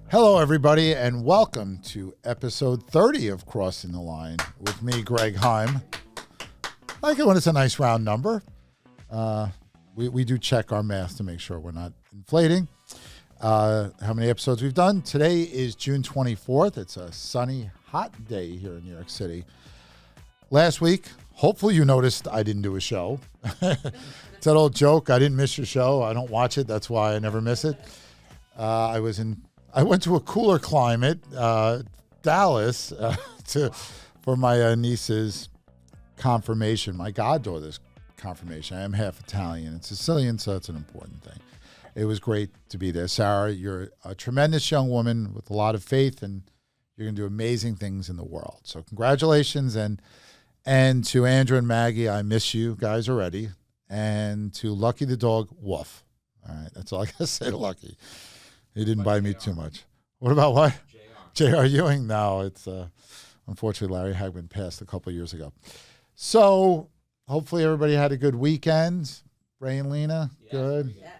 Hello, everybody, and welcome to episode 30 of Crossing the Line with me, Greg Heym. I like it when it's a nice round number. We do check our math to make sure we're not inflating. How many episodes we've done. Today is June 24th. It's a sunny, hot day here in New York City. Last week, hopefully you noticed I didn't do a show. It's that old joke, I didn't miss your show. I don't watch it. That's why I never miss it. I went to a cooler climate, Dallas, for my niece's confirmation, my goddaughter's confirmation. I am half Italian and Sicilian, so it's an important thing. It was great to be there. Sarah, you're a tremendous young woman with a lot of faith, and you're going to do amazing things in the world. So congratulations, and to Andrew and Maggie, I miss you guys already, and to Lucky the dog, woof. All right, that's all I got to say to Lucky. He didn't buy me too much. What about what? J.R. Ewing? No, it's unfortunately Larry Hagman passed a couple of years ago. So hopefully everybody had a good weekend. Ray and Lena, yes, good. Yes.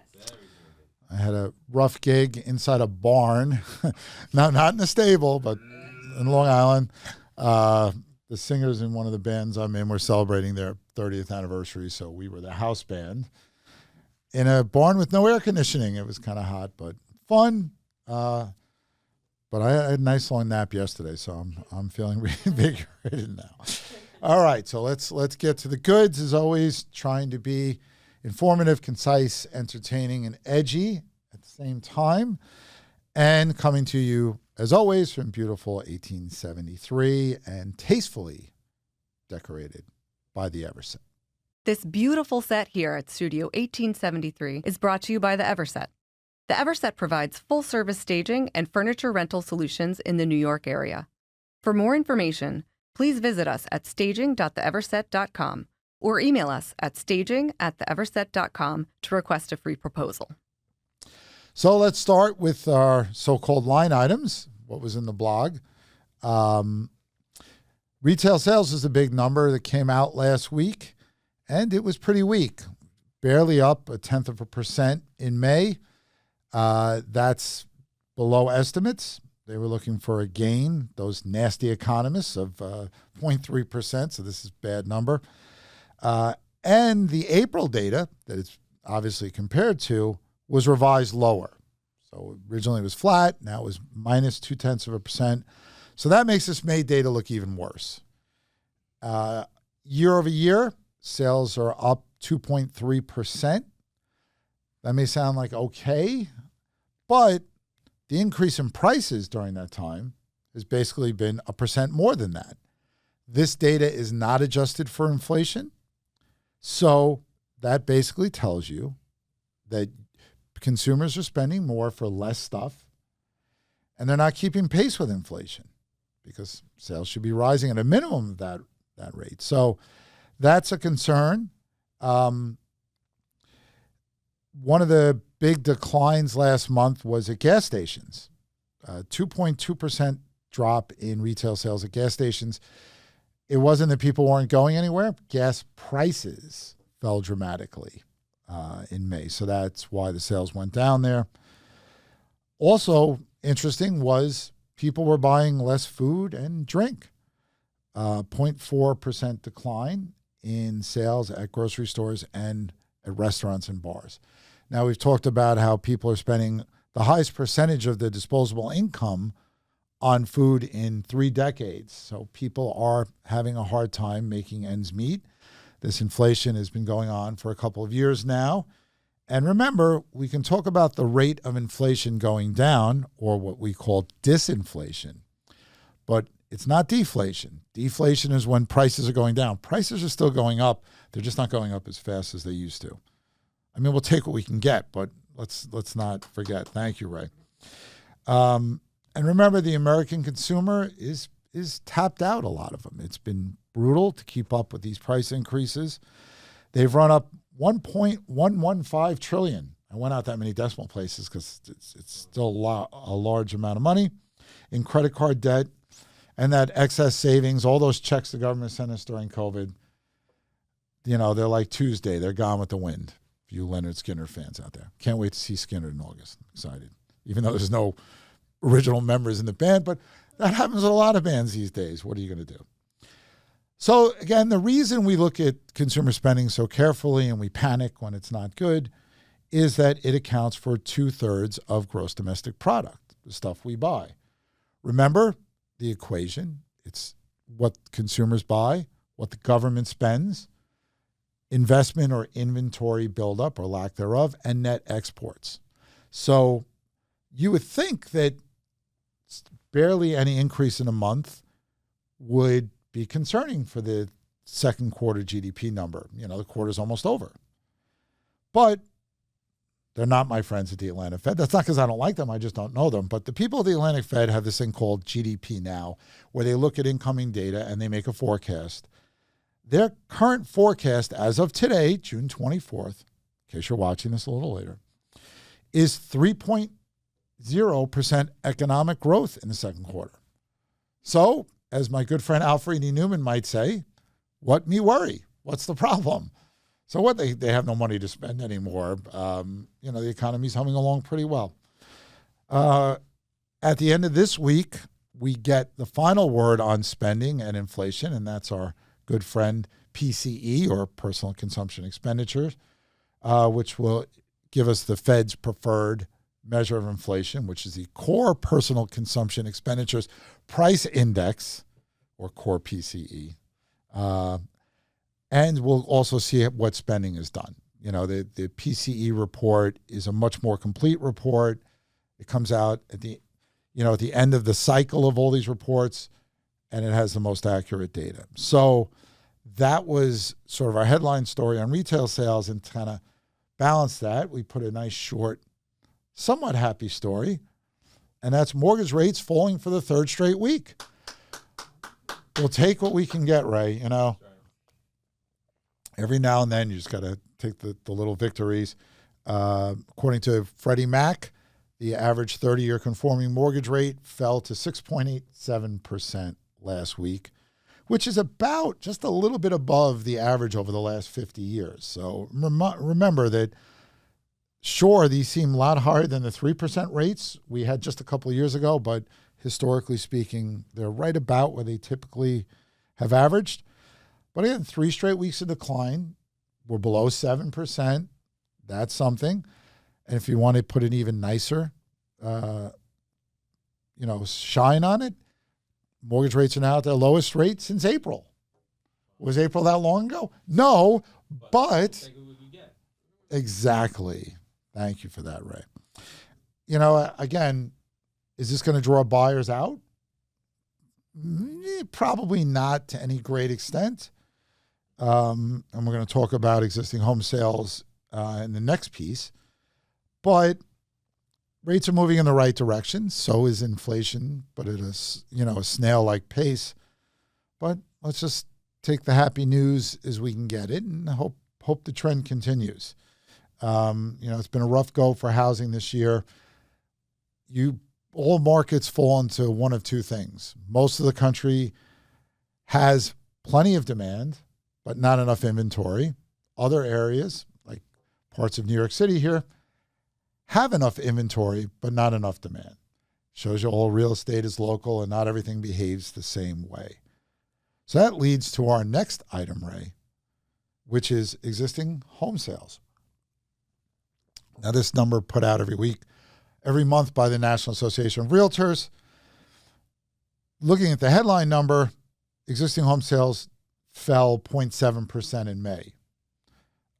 I had a rough gig inside a barn, not in the stable, but in Long Island. The singers in one of the bands I'm in were celebrating their 30th anniversary, so we were the house band in a barn with no air conditioning. It was kind of hot, but fun, but I had a nice long nap yesterday, so I'm feeling reinvigorated now. All right, so let's get to the goods. As always, trying to be informative, concise, entertaining, and edgy at the same time, and coming to you as always from beautiful 1873 and tastefully decorated by the Everset. This beautiful set here at Studio 1873 is brought to you by the Everset. The Everset provides full-service staging and furniture rental solutions in the New York area. For more information, please visit us at staging.theeverset.com or email us at staging@theeverset.com to request a free proposal. So let's start with our so-called line items, what was in the blog. Retail sales is a big number that came out last week, and it was pretty weak, barely up 0.1% in May. That's below estimates. They were looking for a gain, those nasty economists, of 0.3%, so this is a bad number. And the April data that it's obviously compared to was revised lower. So originally it was flat, now it was minus 0.2%. So that makes this May data look even worse. Year over year, sales are up 2.3%. That may sound like okay, but the increase in prices during that time has basically been 1% more than that. This data is not adjusted for inflation. So that basically tells you that consumers are spending more for less stuff, and they're not keeping pace with inflation because sales should be rising at a minimum of that rate. So that's a concern. One of the big declines last month was at gas stations. 2.2% drop in retail sales at gas stations. It wasn't that people weren't going anywhere. Gas prices fell dramatically in May. So that's why the sales went down there. Also interesting was people were buying less food and drink. 0.4% decline in sales at grocery stores and at restaurants and bars. Now, we've talked about how people are spending the highest percentage of the disposable income on food in 3 decades. So people are having a hard time making ends meet. This inflation has been going on for a couple of years now. And remember, we can talk about the rate of inflation going down, or what we call disinflation, but it's not deflation. Deflation is when prices are going down. Prices are still going up. They're just not going up as fast as they used to. I mean, we'll take what we can get, but let's not forget. Thank you, Ray. And remember, the American consumer is tapped out, a lot of them. It's been brutal to keep up with these price increases. They've run up $1.115 trillion. I went out that many decimal places because it's still a large amount of money in credit card debt, and that excess savings, all those checks the government sent us during COVID, they're like Tuesday. They're gone with the wind. For you Leonard Skinner fans out there. Can't wait to see Skinner in August. I'm excited. Even though there's no original members in the band, but that happens with a lot of bands these days. What are you going to do? So again, the reason we look at consumer spending so carefully and we panic when it's not good is that it accounts for 2/3 of gross domestic product, the stuff we buy. Remember the equation. It's what consumers buy, what the government spends, investment or inventory buildup or lack thereof, and net exports. So you would think that barely any increase in a month would be concerning for the second quarter GDP number. The quarter's almost over. But they're not my friends at the Atlantic Fed. That's not because I don't like them. I just don't know them. But the people at the Atlantic Fed have this thing called GDP Now, where they look at incoming data and they make a forecast. Their current forecast as of today, June 24th, in case you're watching this a little later, is 3.0% economic growth in the second quarter. So, as my good friend Alfred E. Newman might say, what me worry? What's the problem? So what, they have no money to spend anymore. The economy's humming along pretty well. At the end of this week, we get the final word on spending and inflation, and that's our good friend PCE, or personal consumption expenditures, which will give us the Fed's preferred measure of inflation, which is the core personal consumption expenditures price index, or core PCE. And we'll also see what spending is done. The PCE report is a much more complete report. It comes out at the end of the cycle of all these reports, and it has the most accurate data. So that was sort of our headline story on retail sales, and to kind of balance that, we put a nice short, somewhat happy story, and that's mortgage rates falling for the third straight week. We'll take what we can get, Ray, Every now and then, you just got to take the little victories. According to Freddie Mac, the average 30-year conforming mortgage rate fell to 6.87% last week, which is about just a little bit above the average over the last 50 years. So remember that, sure, these seem a lot higher than the 3% rates we had just a couple of years ago, but historically speaking, they're right about where they typically have averaged. But again, 3 straight weeks of decline. We're below 7%. That's something. And if you want to put an even nicer, shine on it, mortgage rates are now at their lowest rate since April. Was April that long ago? No, but exactly. Thank you for that, Ray. Again, is this going to draw buyers out? Probably not to any great extent. And we're going to talk about existing home sales in the next piece. But rates are moving in the right direction. So is inflation, but at a snail-like pace. But let's just take the happy news as we can get it, and hope the trend continues. It's been a rough go for housing this year. All markets fall into one of two things. Most of the country has plenty of demand, but not enough inventory. Other areas, like parts of New York City here, have enough inventory, but not enough demand. Shows you all real estate is local and not everything behaves the same way. So that leads to our next item, Ray, which is existing home sales. Now, this number put out every month by the National Association of Realtors. Looking at the headline number, existing home sales fell 0.7% in May.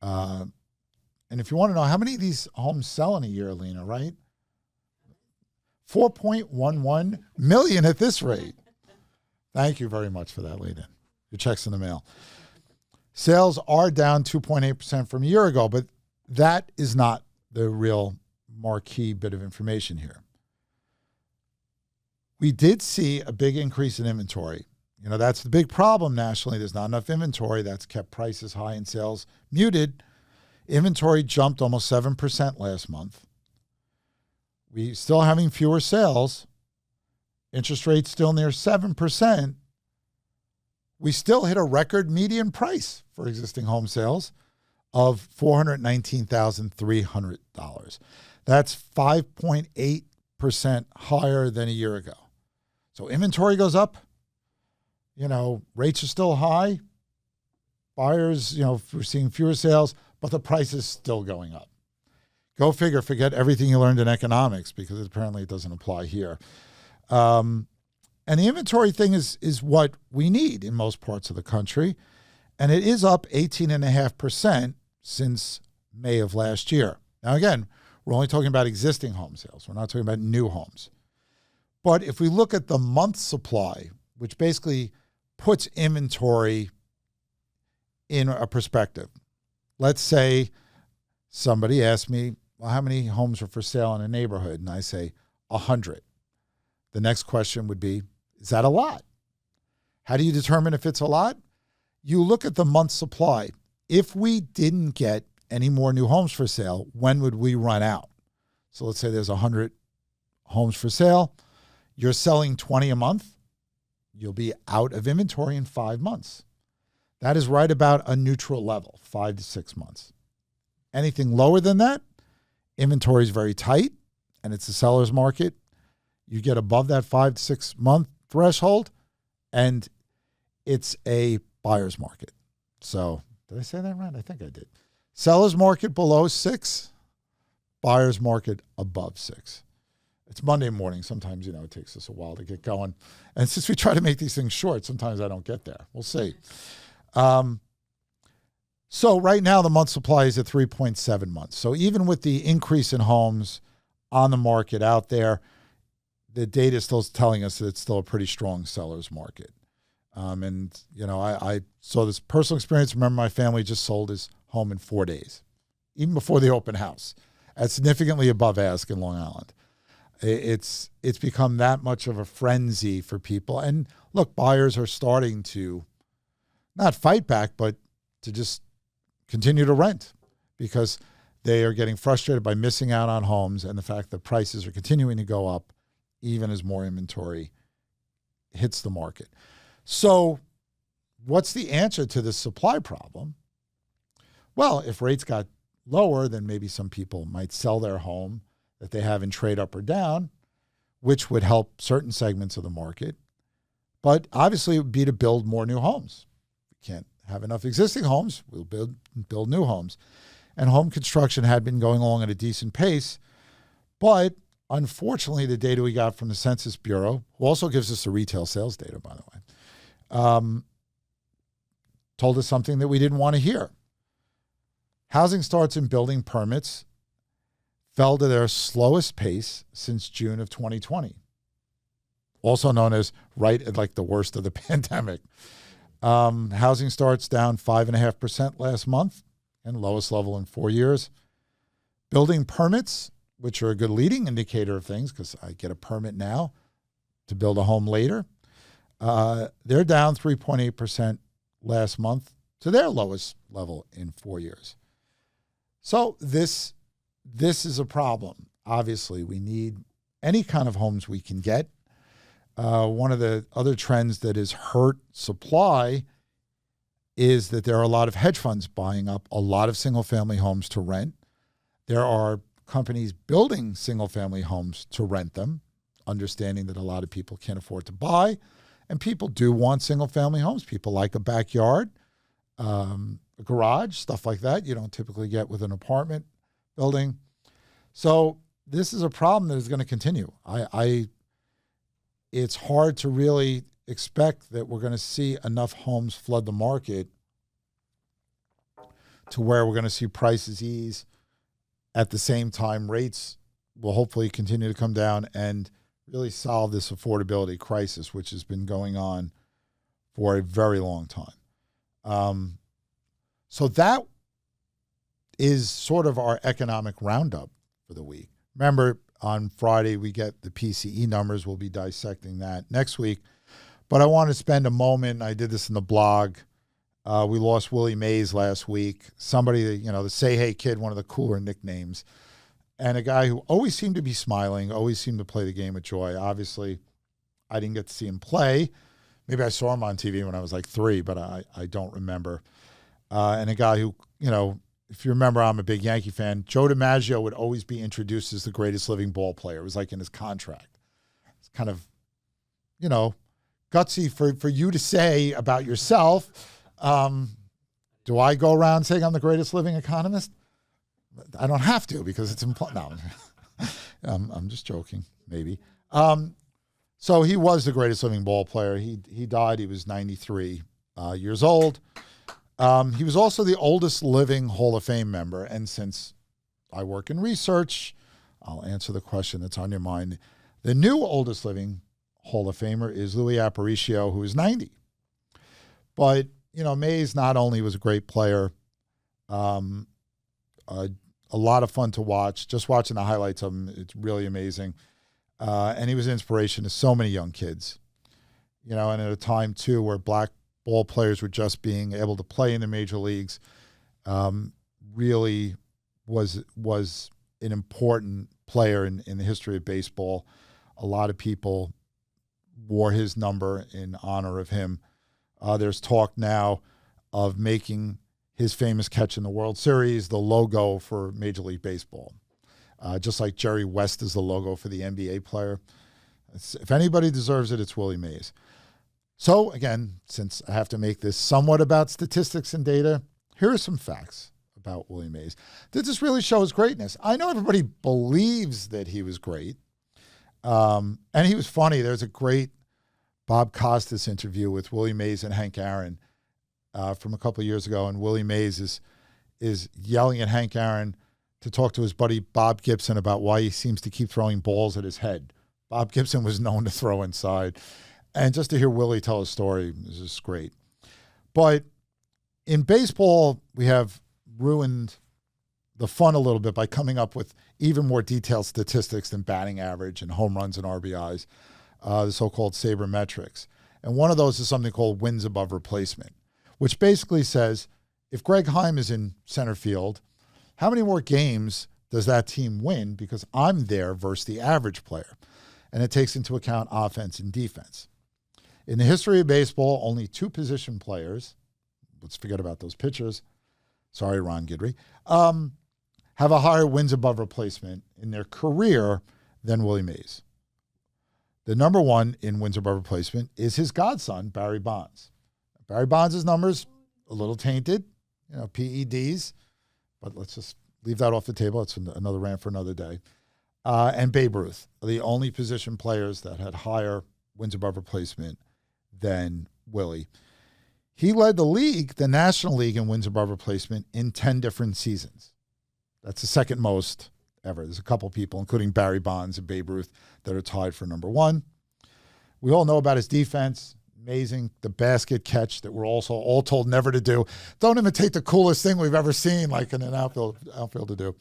And if you want to know how many of these homes sell in a year, Lena, right? 4.11 million at this rate. Thank you very much for that, Lena. Your check's in the mail. Sales are down 2.8% from a year ago, but that is not the real marquee bit of information here. We did see a big increase in inventory. That's the big problem nationally. There's not enough inventory. That's kept prices high and sales muted. Inventory jumped almost 7% last month. We still having fewer sales. Interest rates still near 7%. We still hit a record median price for existing home sales of $419,300. That's 5.8 higher than a year ago. So inventory goes up. Rates are still high. Buyers, we're seeing fewer sales, but the price is still going up. Go figure, forget everything you learned in economics because apparently it doesn't apply here. And the inventory thing is what we need in most parts of the country. And it is up 18.5% since May of last year. Now, again, we're only talking about existing home sales. We're not talking about new homes. But if we look at the month supply, which basically puts inventory in a perspective. Let's say somebody asked me, well, how many homes are for sale in a neighborhood? And I say 100. The next question would be, is that a lot? How do you determine if it's a lot? You look at the month supply. If we didn't get any more new homes for sale, when would we run out? So let's say there's 100 homes for sale. You're selling 20 a month. You'll be out of inventory in 5 months. That is right about a neutral level, 5 to 6 months. Anything lower than that, inventory is very tight, and it's a seller's market. You get above that 5 to 6 month threshold, and it's a buyer's market. So, did I say that right? I think I did. Seller's market below 6, buyer's market above 6. It's Monday morning. Sometimes, it takes us a while to get going. And since we try to make these things short, sometimes I don't get there. We'll see. So right now the month supply is at 3.7 months. So even with the increase in homes on the market out there, the data is still telling us that it's still a pretty strong seller's market. I saw this personal experience. Remember, my family just sold his home in 4 days, even before the open house, at significantly above ask in Long Island. It's become that much of a frenzy for people. And look, buyers are starting to not fight back, but to just continue to rent because they are getting frustrated by missing out on homes and the fact that prices are continuing to go up even as more inventory hits the market. So what's the answer to this supply problem? Well, if rates got lower, then maybe some people might sell their home that they have in trade up or down, which would help certain segments of the market. But obviously it would be to build more new homes. We can't have enough existing homes, we'll build new homes. And home construction had been going along at a decent pace. But unfortunately, the data we got from the Census Bureau, who also gives us the retail sales data, by the way, told us something that we didn't want to hear. Housing starts and building permits fell to their slowest pace since June of 2020, also known as right at like the worst of the pandemic. Housing starts down 5.5% last month and lowest level in 4 years. Building permits, which are a good leading indicator of things because I get a permit now to build a home later, they're down 3.8% last month to their lowest level in 4 years. So this is a problem. Obviously, we need any kind of homes we can get. One of the other trends that has hurt supply is that there are a lot of hedge funds buying up a lot of single-family homes to rent. There are companies building single-family homes to rent them, understanding that a lot of people can't afford to buy, and people do want single-family homes. People like a backyard, a garage, stuff like that you don't typically get with an apartment building. So this is a problem that is going to continue. It's hard to really expect that we're going to see enough homes flood the market to where we're going to see prices ease. At the same time, rates will hopefully continue to come down and really solve this affordability crisis, which has been going on for a very long time. So that is sort of our economic roundup for the week. Remember, on Friday, we get the PCE numbers. We'll be dissecting that next week. But I want to spend a moment. I did this in the blog. We lost Willie Mays last week. Somebody, the Say Hey Kid, one of the cooler nicknames. And a guy who always seemed to be smiling, always seemed to play the game with joy. Obviously, I didn't get to see him play. Maybe I saw him on TV when I was like 3, but I don't remember. And a guy who, if you remember, I'm a big Yankee fan. Joe DiMaggio would always be introduced as the greatest living ball player. It was like in his contract. It's kind of, gutsy for you to say about yourself. Do I go around saying I'm the greatest living economist? I don't have to because it's important. No, I'm just joking, maybe. So he was the greatest living ball player. He died. He was 93 years old. He was also the oldest living Hall of Fame member. And since I work in research, I'll answer the question that's on your mind. The new oldest living Hall of Famer is Louis Aparicio, who is 90. But, Mays not only was a great player, a lot of fun to watch. Just watching the highlights of him, it's really amazing. And he was an inspiration to so many young kids. And at a time, too, where black ball players were just being able to play in the major leagues, really was an important player in the history of baseball. A lot of people wore his number in honor of him. There's talk now of making his famous catch in the World Series the logo for Major League Baseball, just like Jerry West is the logo for the NBA player. If anybody deserves it, it's Willie Mays. So, again, since I have to make this somewhat about statistics and data, here are some facts about Willie Mays. This really shows greatness. I know everybody believes that he was great, and he was funny. There's a great Bob Costas interview with Willie Mays and Hank Aaron from a couple of years ago, and Willie Mays is yelling at Hank Aaron to talk to his buddy Bob Gibson about why he seems to keep throwing balls at his head. Bob Gibson was known to throw inside. And just to hear Willie tell his story is just great. But in baseball, we have ruined the fun a little bit by coming up with even more detailed statistics than batting average and home runs and RBIs, the so-called sabermetrics. And one of those is something called wins above replacement, which basically says if Greg Heym is in center field, how many more games does that team win because I'm there versus the average player? And it takes into account offense and defense. In the history of baseball, only two position players, let's forget about those pitchers, sorry, Ron Guidry, have a higher wins above replacement in their career than Willie Mays. The number one in wins above replacement is his godson, Barry Bonds. Barry Bonds' numbers, a little tainted, PEDs, but let's just leave that off the table. It's another rant for another day. And Babe Ruth are the only position players that had higher wins above replacement than Willie. He led the league, the National League, in wins above replacement in 10 different seasons. That's the second most ever. There's a couple people, including Barry Bonds and Babe Ruth, that are tied for number one. We all know about his defense. Amazing. The basket catch that we're also all told never to do. Don't imitate the coolest thing we've ever seen, like in an outfield to do.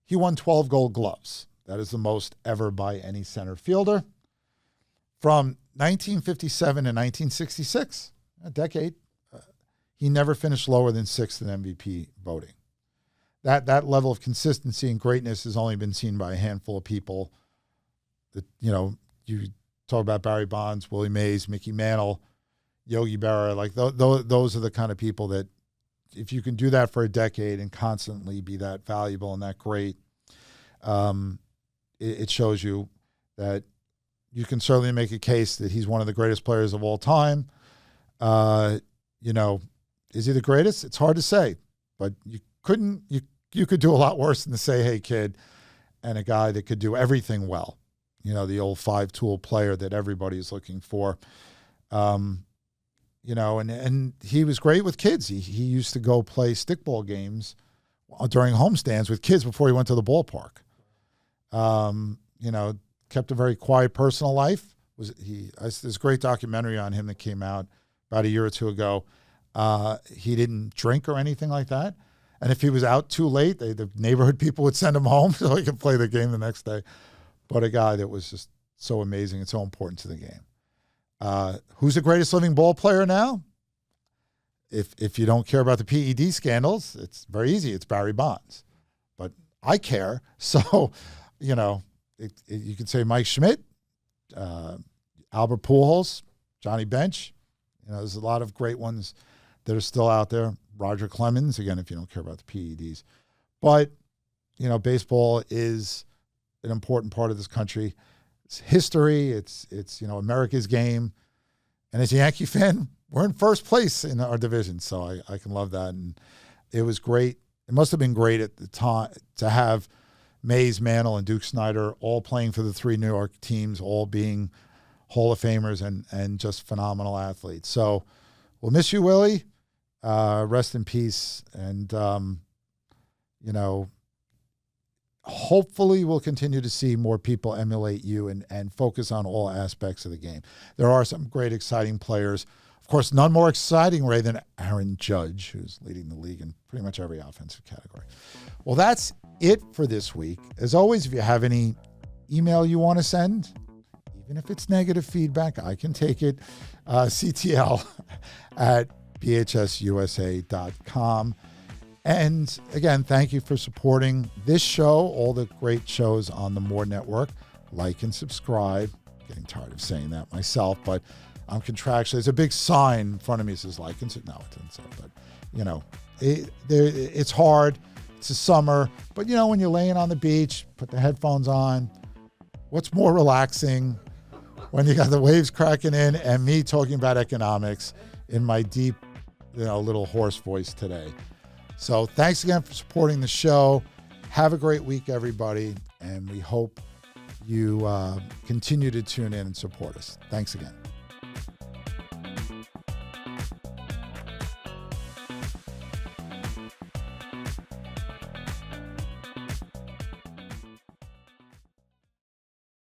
He won 12 Gold Gloves. That is the most ever by any center fielder. From 1957 to 1966, a decade, he never finished lower than sixth in MVP voting. That level of consistency and greatness has only been seen by a handful of people. That you talk about Barry Bonds, Willie Mays, Mickey Mantle, Yogi Berra. Like those are the kind of people that, if you can do that for a decade and constantly be that valuable and that great, it shows you that you can certainly make a case that he's one of the greatest players of all time. Is he the greatest? It's hard to say, but you could do a lot worse than to say, hey, kid, and a guy that could do everything well. The old five-tool player that everybody's looking for. And he was great with kids. He used to go play stickball games during homestands with kids before he went to the ballpark. Kept a very quiet personal life. There's a great documentary on him that came out about a year or two ago. He didn't drink or anything like that. And if he was out too late, the neighborhood people would send him home so he could play the game the next day. But a guy that was just so amazing and so important to the game. Who's the greatest living ball player now? If you don't care about the PED scandals, it's very easy. It's Barry Bonds. But I care. So, you could say Mike Schmidt, Albert Pujols, Johnny Bench. There's a lot of great ones that are still out there. Roger Clemens, again, if you don't care about the PEDs. But, baseball is an important part of this country. It's history. It's America's game. And as a Yankee fan, we're in first place in our division. So I can love that. And it was great. It must have been great at the time to have Mays, Mantle, and Duke Snyder all playing for the 3 New York teams, all being Hall of Famers and just phenomenal athletes. So we'll miss you, Willie. Rest in peace. And, hopefully we'll continue to see more people emulate you and focus on all aspects of the game. There are some great, exciting players. Of course, none more exciting, Ray, than Aaron Judge, who's leading the league in pretty much every offensive category. Well, that's it for this week. As always, if you have any email you want to send, even if it's negative feedback, I can take it. CTL@bhsusa.com. And again, thank you for supporting this show, all the great shows on the More Network. Like and subscribe. Getting tired of saying that myself, but I'm contractually. There's a big sign in front of me that says like and subscribe. No, it doesn't say, but it's hard. It's the summer, but when you're laying on the beach, put the headphones on. What's more relaxing when you got the waves cracking in and me talking about economics in my deep, little hoarse voice today. So thanks again for supporting the show. Have a great week, everybody, and we hope you continue to tune in and support us. Thanks again.